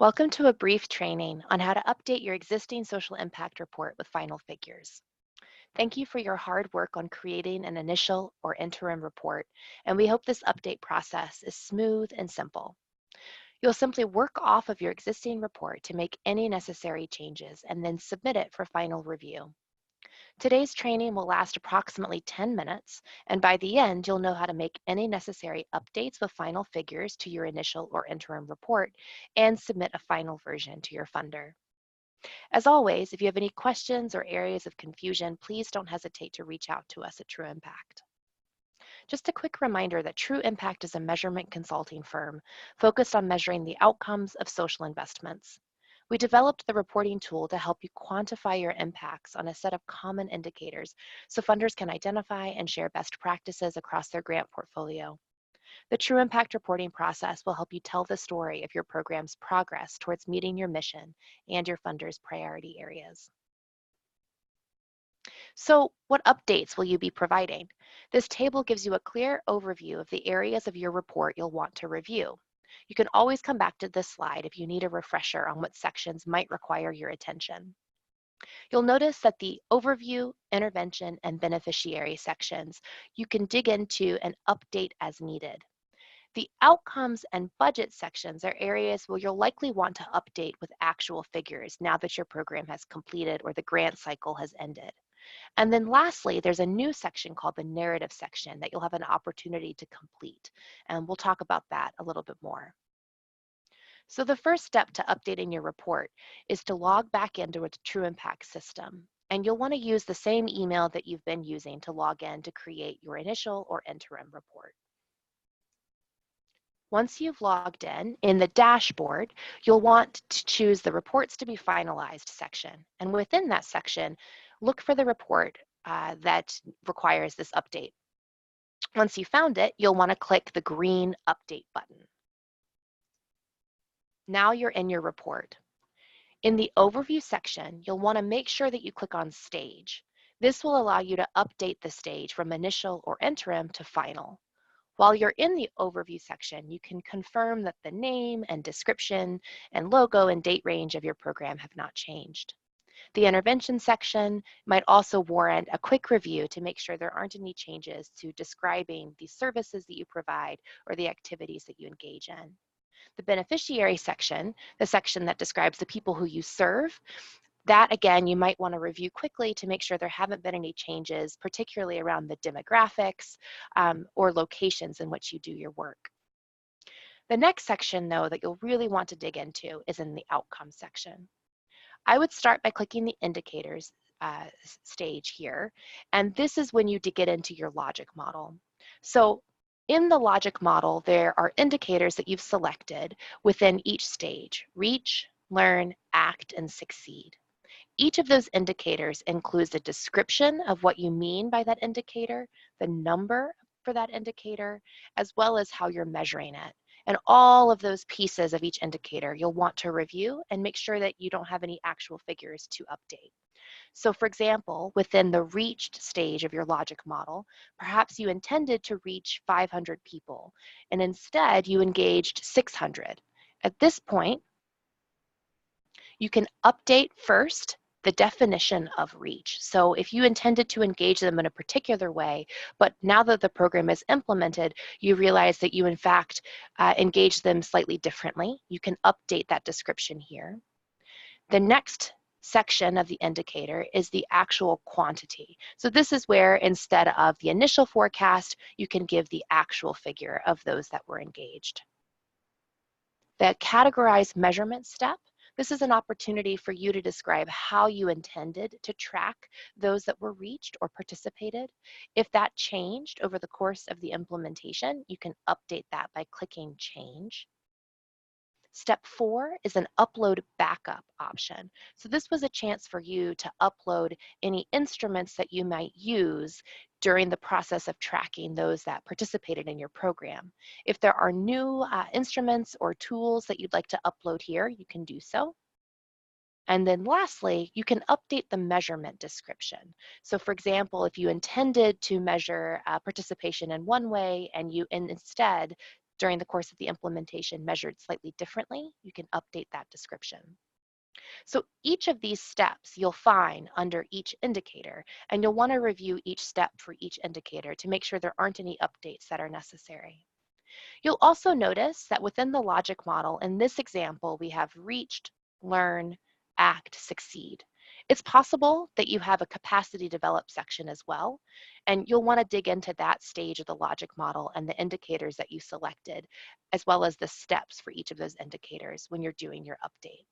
Welcome to a brief training on how to update your existing social impact report with final figures. Thank you for your hard work on creating an initial or interim report, and we hope this update process is smooth and simple. You'll simply work off of your existing report to make any necessary changes and then submit it for final review. Today's training will last approximately 10 minutes, and by the end, you'll know how to make any necessary updates with final figures to your initial or interim report and submit a final version to your funder. As always, if you have any questions or areas of confusion, please don't hesitate to reach out to us at True Impact. Just a quick reminder that True Impact is a measurement consulting firm focused on measuring the outcomes of social investments. We developed the reporting tool to help you quantify your impacts on a set of common indicators so funders can identify and share best practices across their grant portfolio. The True Impact reporting process will help you tell the story of your program's progress towards meeting your mission and your funders' priority areas. So, what updates will you be providing? This table gives you a clear overview of the areas of your report you'll want to review. You can always come back to this slide if you need a refresher on what sections might require your attention. You'll notice that the overview, intervention, and beneficiary sections you can dig into and update as needed. The outcomes and budget sections are areas where you'll likely want to update with actual figures now that your program has completed or the grant cycle has ended. And then lastly, there's a new section called the narrative section that you'll have an opportunity to complete. And we'll talk about that a little bit more. So the first step to updating your report is to log back into a True Impact system. And you'll want to use the same email that you've been using to log in to create your initial or interim report. Once you've logged in the dashboard, you'll want to choose the Reports to be Finalized section. And within that section, look for the report that requires this update. Once you found it, you'll want to click the green Update button. Now you're in your report. In the Overview section, you'll want to make sure that you click on Stage. This will allow you to update the stage from initial or interim to final. While you're in the overview section, you can confirm that the name and description and logo and date range of your program have not changed. The intervention section might also warrant a quick review to make sure there aren't any changes to describing the services that you provide or the activities that you engage in. The beneficiary section, the section that describes the people who you serve, that, again, you might want to review quickly to make sure there haven't been any changes, particularly around the demographics or locations in which you do your work. The next section, though, that you'll really want to dig into is in the outcome section. I would start by clicking the indicators stage here, and this is when you get into your logic model. So in the logic model, there are indicators that you've selected within each stage: reach, learn, act, and succeed. Each of those indicators includes a description of what you mean by that indicator, the number for that indicator, as well as how you're measuring it. And all of those pieces of each indicator you'll want to review and make sure that you don't have any actual figures to update. So for example, within the reached stage of your logic model, perhaps you intended to reach 500 people, and instead you engaged 600. At this point, you can update first the definition of reach. So if you intended to engage them in a particular way, but now that the program is implemented, you realize that you in fact engage them slightly differently, you can update that description here. The next section of the indicator is the actual quantity. So this is where instead of the initial forecast, you can give the actual figure of those that were engaged. The categorize measurement step, this is an opportunity for you to describe how you intended to track those that were reached or participated. If that changed over the course of the implementation, you can update that by clicking Change. Step 4 is an upload backup option. So this was a chance for you to upload any instruments that you might use during the process of tracking those that participated in your program. If there are new instruments or tools that you'd like to upload here, you can do so. And then lastly, you can update the measurement description. So for example, if you intended to measure participation in one way and you instead during the course of the implementation measured slightly differently, you can update that description. So each of these steps you'll find under each indicator, and you'll want to review each step for each indicator to make sure there aren't any updates that are necessary. You'll also notice that within the logic model, in this example, we have reached, learn, act, succeed. It's possible that you have a capacity develop section as well, and you'll want to dig into that stage of the logic model and the indicators that you selected, as well as the steps for each of those indicators when you're doing your update.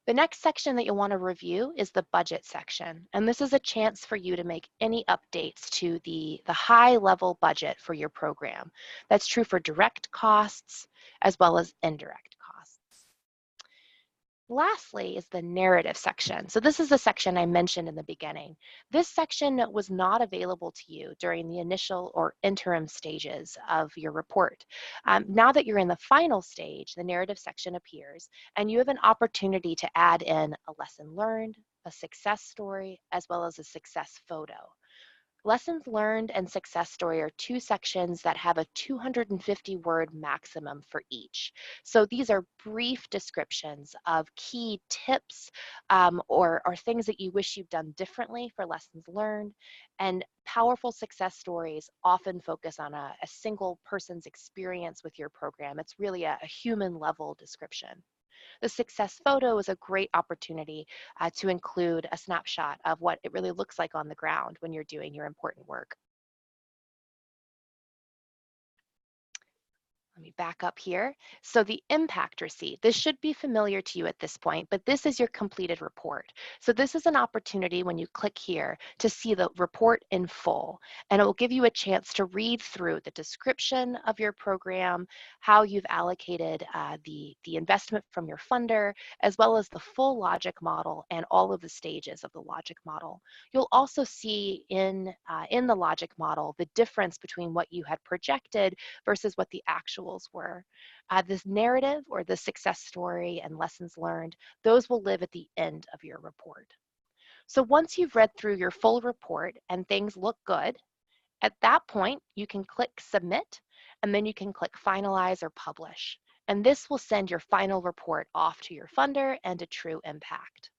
The next section that you'll want to review is the budget section, and this is a chance for you to make any updates to the high-level budget for your program. That's true for direct costs as well as indirect costs. Lastly is the narrative section. So this is the section I mentioned in the beginning. This section was not available to you during the initial or interim stages of your report. Now that you're in the final stage, the narrative section appears, and you have an opportunity to add in a lesson learned, a success story, as well as a success photo. Lessons learned and success story are two sections that have a 250-word maximum for each. So these are brief descriptions of key tips or things that you wish you've done differently for lessons learned. And powerful success stories often focus on a single person's experience with your program. It's really a human level description. The success photo is a great opportunity to include a snapshot of what it really looks like on the ground when you're doing your important work. Let me back up here. So the impact receipt, this should be familiar to you at this point, but this is your completed report. So this is an opportunity when you click here to see the report in full, and it will give you a chance to read through the description of your program, how you've allocated the investment from your funder, as well as the full logic model and all of the stages of the logic model. You'll also see in the logic model the difference between what you had projected versus what the actuals were. This narrative or the success story and lessons learned, those will live at the end of your report. So once you've read through your full report and things look good, at that point, you can click submit, and then you can click finalize or publish. And this will send your final report off to your funder and a true impact.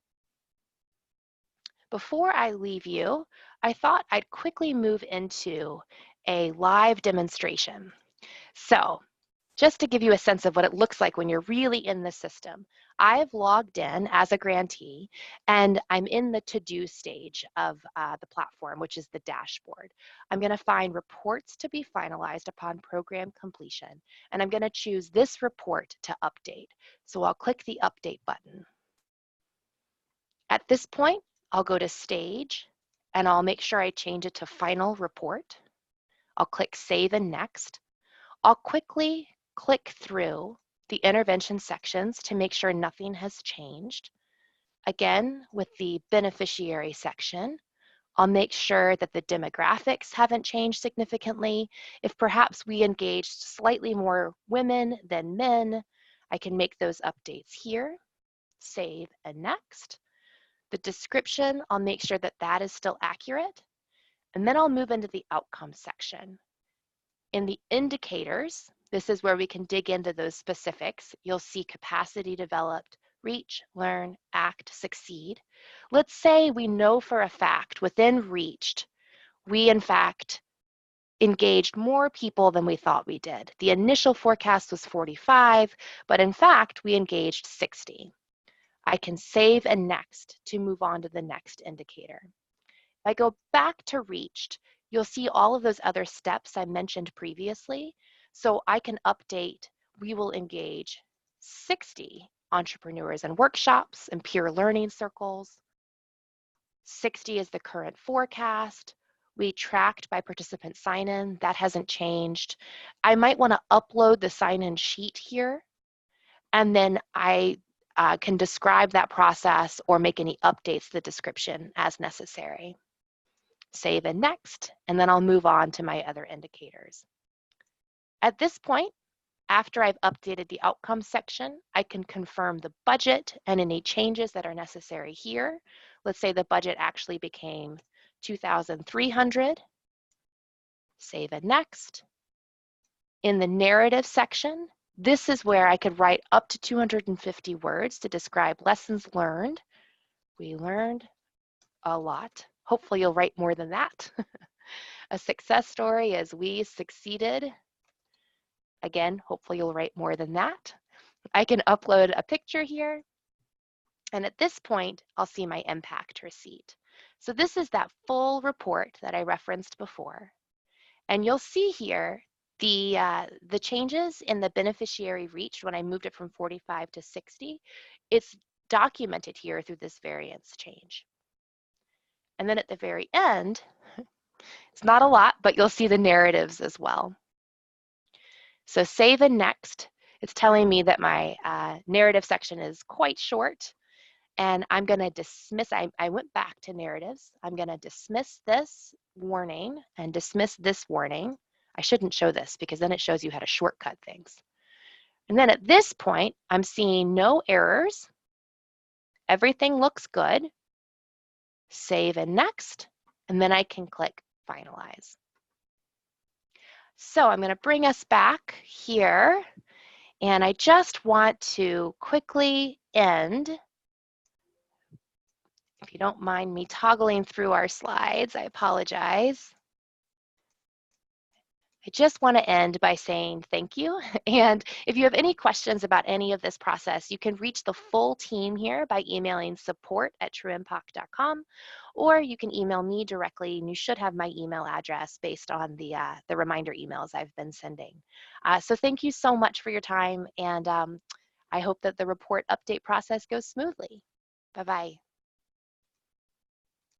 Before I leave you, I thought I'd quickly move into a live demonstration. So just to give you a sense of what it looks like when you're really in the system, I've logged in as a grantee, and I'm in the to-do stage of the platform, which is the dashboard. I'm going to find reports to be finalized upon program completion, and I'm going to choose this report to update. So I'll click the update button. At this point, I'll go to stage, and I'll make sure I change it to final report. I'll click save and next. I'll quickly click through the intervention sections to make sure nothing has changed. Again, with the beneficiary section, I'll make sure that the demographics haven't changed significantly. If perhaps we engaged slightly more women than men, I can make those updates here, save and next. The description, I'll make sure that that is still accurate. And then I'll move into the outcomes section. In the indicators, this is where we can dig into those specifics. You'll see capacity developed, reach, learn, act, succeed. Let's say we know for a fact within reached, we in fact engaged more people than we thought we did. The initial forecast was 45, but in fact, we engaged 60. I can save and next to move on to the next indicator. If I go back to reached, you'll see all of those other steps I mentioned previously. So I can update, we will engage 60 entrepreneurs and workshops and peer learning circles. 60 is the current forecast. We tracked by participant sign-in, that hasn't changed. I might want to upload the sign-in sheet here, and then I can describe that process or make any updates to the description as necessary. Save and next, and then I'll move on to my other indicators. At this point, after I've updated the outcomes section, I can confirm the budget and any changes that are necessary here. Let's say the budget actually became 2,300. Save and next. In the narrative section, this is where I could write up to 250 words to describe lessons learned. We learned a lot. Hopefully you'll write more than that. A success story is we succeeded. Again, hopefully you'll write more than that. I can upload a picture here. And at this point, I'll see my impact receipt. So this is that full report that I referenced before. And you'll see here the changes in the beneficiary reached when I moved it from 45 to 60. It's documented here through this variance change. And then at the very end, it's not a lot, but you'll see the narratives as well. So save and next, it's telling me that my narrative section is quite short, and I'm going to dismiss, I went back to narratives. I'm going to dismiss this warning and dismiss this warning. I shouldn't show this because then it shows you how to shortcut things. And then at this point, I'm seeing no errors. Everything looks good. Save and next, and then I can click finalize. So I'm going to bring us back here, and I just want to quickly end. If you don't mind me toggling through our slides, I apologize. I just want to end by saying thank you. And if you have any questions about any of this process, you can reach the full team here by emailing support@trueimpact.com, or you can email me directly, and you should have my email address based on the reminder emails I've been sending. So thank you so much for your time, and I hope that the report update process goes smoothly. Bye-bye.